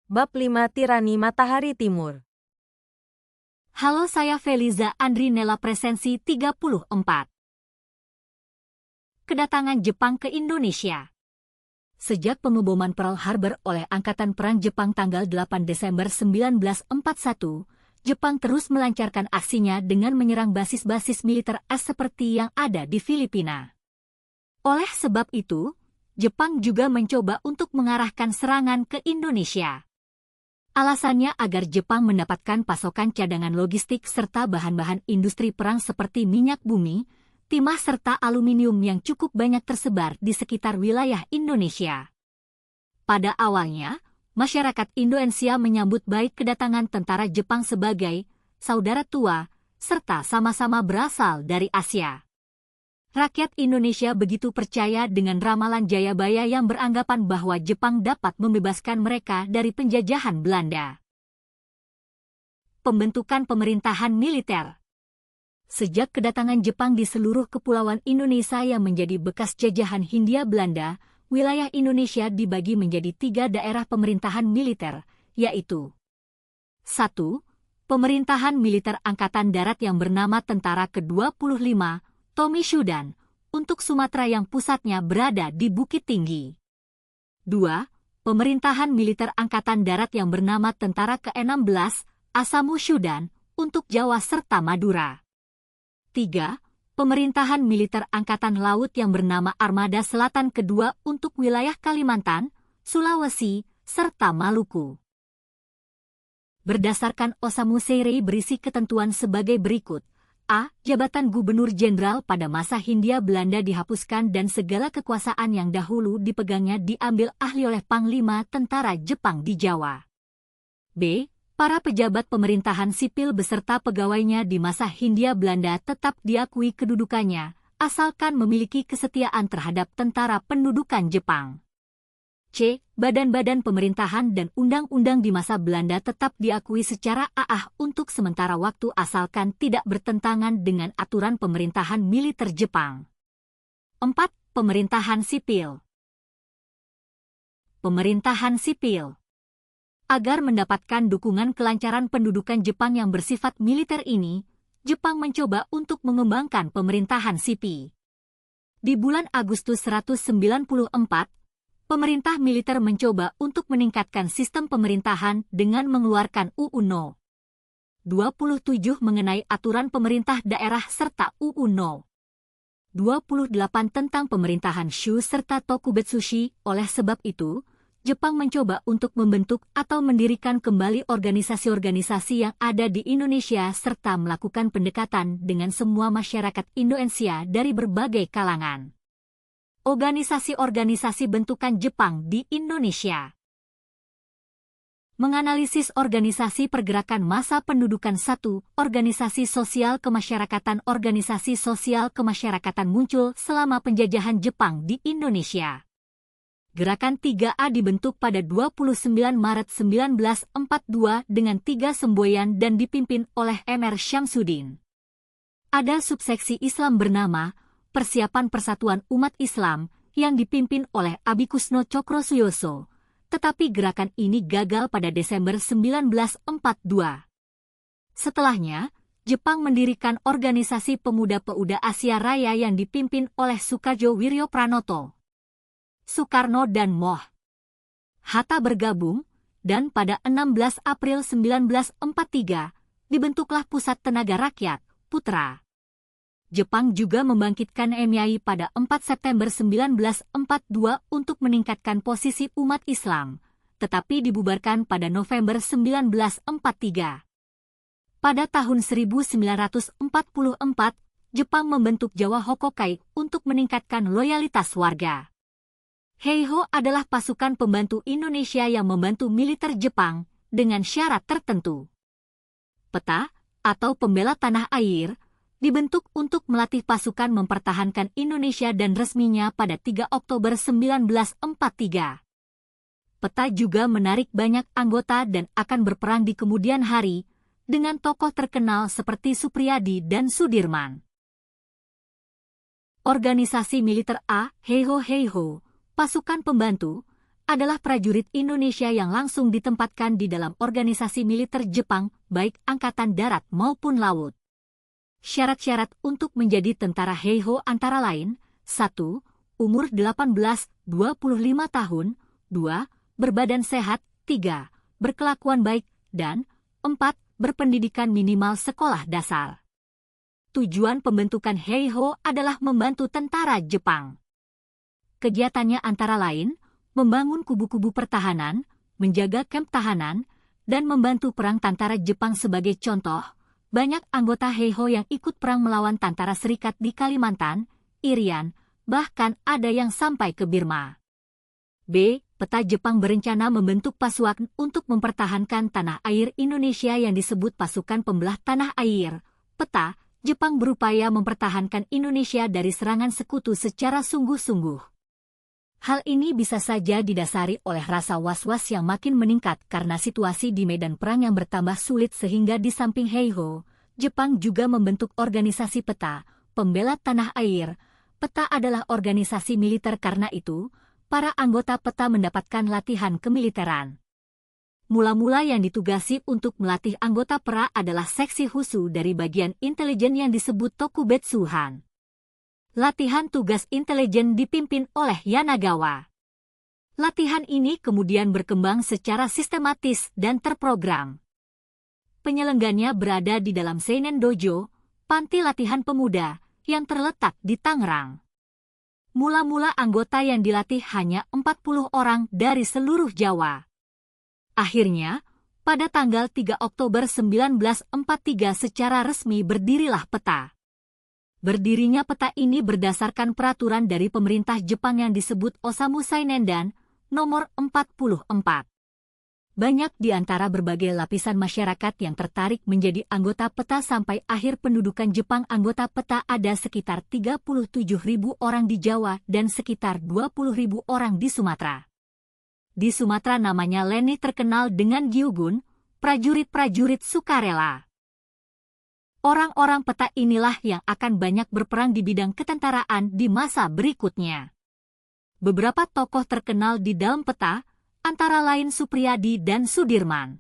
Bab 5 Tirani Matahari Timur. Halo, saya Feliza Andrinella Presensi 34. Kedatangan Jepang ke Indonesia. Sejak pengeboman Pearl Harbor oleh Angkatan Perang Jepang tanggal 8 Desember 1941, Jepang terus melancarkan aksinya dengan menyerang basis-basis militer AS seperti yang ada di Filipina. Oleh sebab itu, Jepang juga mencoba untuk mengarahkan serangan ke Indonesia. Alasannya agar Jepang mendapatkan pasokan cadangan logistik serta bahan-bahan industri perang seperti minyak bumi, timah serta aluminium yang cukup banyak tersebar di sekitar wilayah Indonesia. Pada awalnya, masyarakat Indonesia menyambut baik kedatangan tentara Jepang sebagai saudara tua, serta sama-sama berasal dari Asia. Rakyat Indonesia begitu percaya dengan ramalan Jayabaya yang beranggapan bahwa Jepang dapat membebaskan mereka dari penjajahan Belanda. Pembentukan pemerintahan militer. Sejak kedatangan Jepang di seluruh kepulauan Indonesia yang menjadi bekas jajahan Hindia Belanda, wilayah Indonesia dibagi menjadi 3 daerah pemerintahan militer, yaitu 1. Pemerintahan militer Angkatan Darat yang bernama Tentara ke-25, Tomi Shudan, untuk Sumatera yang pusatnya berada di Bukit Tinggi. 2. Pemerintahan militer Angkatan Darat yang bernama Tentara ke-16, Asamu Shudan, untuk Jawa serta Madura. 3. Pemerintahan militer Angkatan Laut yang bernama Armada Selatan Kedua untuk wilayah Kalimantan, Sulawesi, serta Maluku. Berdasarkan Osamu Seirei berisi ketentuan sebagai berikut. A. Jabatan Gubernur Jenderal pada masa Hindia Belanda dihapuskan dan segala kekuasaan yang dahulu dipegangnya diambil alih oleh Panglima Tentara Jepang di Jawa. B. Para pejabat pemerintahan sipil beserta pegawainya di masa Hindia Belanda tetap diakui kedudukannya, asalkan memiliki kesetiaan terhadap tentara pendudukan Jepang. C. Badan-badan pemerintahan dan undang-undang di masa Belanda tetap diakui secara AAH untuk sementara waktu asalkan tidak bertentangan dengan aturan pemerintahan militer Jepang. 4. Pemerintahan sipil. Pemerintahan sipil. Agar mendapatkan dukungan kelancaran pendudukan Jepang yang bersifat militer ini, Jepang mencoba untuk mengembangkan pemerintahan sipil. Di bulan Agustus 194, pemerintah militer mencoba untuk meningkatkan sistem pemerintahan dengan mengeluarkan UU No. 27 mengenai aturan pemerintah daerah serta UU No. 28 tentang pemerintahan Shu serta Tokubetsushi. Oleh sebab itu, Jepang mencoba untuk membentuk atau mendirikan kembali organisasi-organisasi yang ada di Indonesia serta melakukan pendekatan dengan semua masyarakat Indonesia dari berbagai kalangan. Organisasi-organisasi bentukan Jepang di Indonesia. Menganalisis organisasi pergerakan massa pendudukan. 1. Organisasi sosial kemasyarakatan. Organisasi sosial kemasyarakatan muncul selama penjajahan Jepang di Indonesia. Gerakan 3A dibentuk pada 29 Maret 1942 dengan 3 semboyan dan dipimpin oleh Mr. Syamsuddin. Ada subseksi Islam bernama Persiapan Persatuan Umat Islam yang dipimpin oleh Abikusno Cokrosuyoso, tetapi gerakan ini gagal pada Desember 1942. Setelahnya, Jepang mendirikan organisasi pemuda-pemuda Asia Raya yang dipimpin oleh Sukarjo Wiryo Pranoto, Soekarno dan Moh Hatta bergabung, dan pada 16 April 1943, dibentuklah Pusat Tenaga Rakyat, Putra. Jepang juga membangkitkan MII pada 4 September 1942 untuk meningkatkan posisi umat Islam, tetapi dibubarkan pada November 1943. Pada tahun 1944, Jepang membentuk Jawa Hokokai untuk meningkatkan loyalitas warga. Heiho adalah pasukan pembantu Indonesia yang membantu militer Jepang dengan syarat tertentu. Peta, atau pembela tanah air, dibentuk untuk melatih pasukan mempertahankan Indonesia dan resminya pada 3 Oktober 1943. Peta juga menarik banyak anggota dan akan berperang di kemudian hari dengan tokoh terkenal seperti Supriyadi dan Sudirman. Organisasi militer A. Heiho, pasukan pembantu, adalah prajurit Indonesia yang langsung ditempatkan di dalam organisasi militer Jepang, baik Angkatan Darat maupun Laut. Syarat-syarat untuk menjadi tentara Heiho antara lain: 1. Umur 18-25 tahun, 2. Berbadan sehat, 3. Berkelakuan baik, dan 4. Berpendidikan minimal sekolah dasar. Tujuan pembentukan Heiho adalah membantu tentara Jepang. Kegiatannya antara lain membangun kubu-kubu pertahanan, menjaga kamp tahanan, dan membantu perang tentara Jepang. Sebagai contoh, banyak anggota Heiho yang ikut perang melawan tentara Serikat di Kalimantan, Irian, bahkan ada yang sampai ke Birma. B. Peta Jepang berencana membentuk pasukan untuk mempertahankan tanah air Indonesia yang disebut pasukan pembelah tanah air. Peta, Jepang berupaya mempertahankan Indonesia dari serangan sekutu secara sungguh-sungguh. Hal ini bisa saja didasari oleh rasa was-was yang makin meningkat karena situasi di medan perang yang bertambah sulit, sehingga di samping Heiho, Jepang juga membentuk organisasi Peta, Pembela Tanah Air. Peta adalah organisasi militer, karena itu, para anggota Peta mendapatkan latihan kemiliteran. Mula-mula yang ditugasi untuk melatih anggota Pera adalah seksi khusus dari bagian intelijen yang disebut Tokubetsuhan. Latihan tugas intelijen dipimpin oleh Yanagawa. Latihan ini kemudian berkembang secara sistematis dan terprogram. Penyelenggaranya berada di dalam Seinen Dojo, panti latihan pemuda, yang terletak di Tangerang. Mula-mula anggota yang dilatih hanya 40 orang dari seluruh Jawa. Akhirnya, pada tanggal 3 Oktober 1943 secara resmi berdirilah Peta. Berdirinya Peta ini berdasarkan peraturan dari pemerintah Jepang yang disebut Osamu Sainendan, nomor 44. Banyak di antara berbagai lapisan masyarakat yang tertarik menjadi anggota Peta. Sampai akhir pendudukan Jepang, anggota Peta ada sekitar 37.000 orang di Jawa dan sekitar 20.000 orang di Sumatera. Di Sumatera namanya Leni terkenal dengan Gyugun, prajurit-prajurit sukarela. Orang-orang Peta inilah yang akan banyak berperang di bidang ketentaraan di masa berikutnya. Beberapa tokoh terkenal di dalam Peta, antara lain Supriyadi dan Sudirman.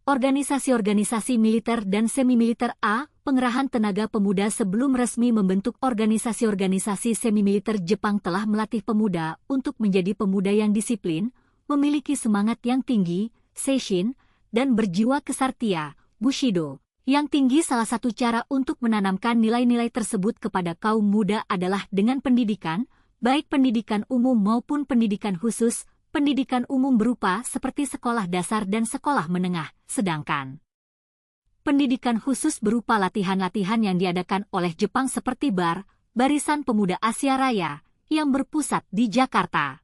Organisasi-organisasi militer dan semi-militer. A. Pengerahan tenaga pemuda. Sebelum resmi membentuk organisasi-organisasi semi-militer, Jepang telah melatih pemuda untuk menjadi pemuda yang disiplin, memiliki semangat yang tinggi, seishin, dan berjiwa kesatria, bushido. Yang tinggi. Salah satu cara untuk menanamkan nilai-nilai tersebut kepada kaum muda adalah dengan pendidikan, baik pendidikan umum maupun pendidikan khusus. Pendidikan umum berupa seperti sekolah dasar dan sekolah menengah, sedangkan pendidikan khusus berupa latihan-latihan yang diadakan oleh Jepang seperti Barisan Pemuda Asia Raya, yang berpusat di Jakarta.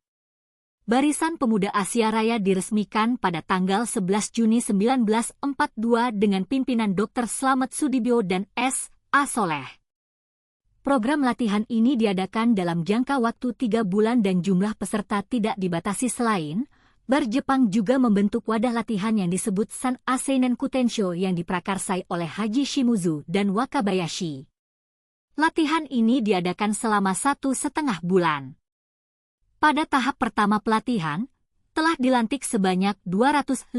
Barisan Pemuda Asia Raya diresmikan pada tanggal 11 Juni 1942 dengan pimpinan Dr. Slamet Sudibyo dan S. A. Soleh. Program latihan ini diadakan dalam jangka waktu 3 bulan dan jumlah peserta tidak dibatasi. Selain Jepang juga membentuk wadah latihan yang disebut San Aseinen Kutensho yang diprakarsai oleh Haji Shimizu dan Wakabayashi. Latihan ini diadakan selama 1,5 bulan. Pada tahap pertama pelatihan, telah dilantik sebanyak 250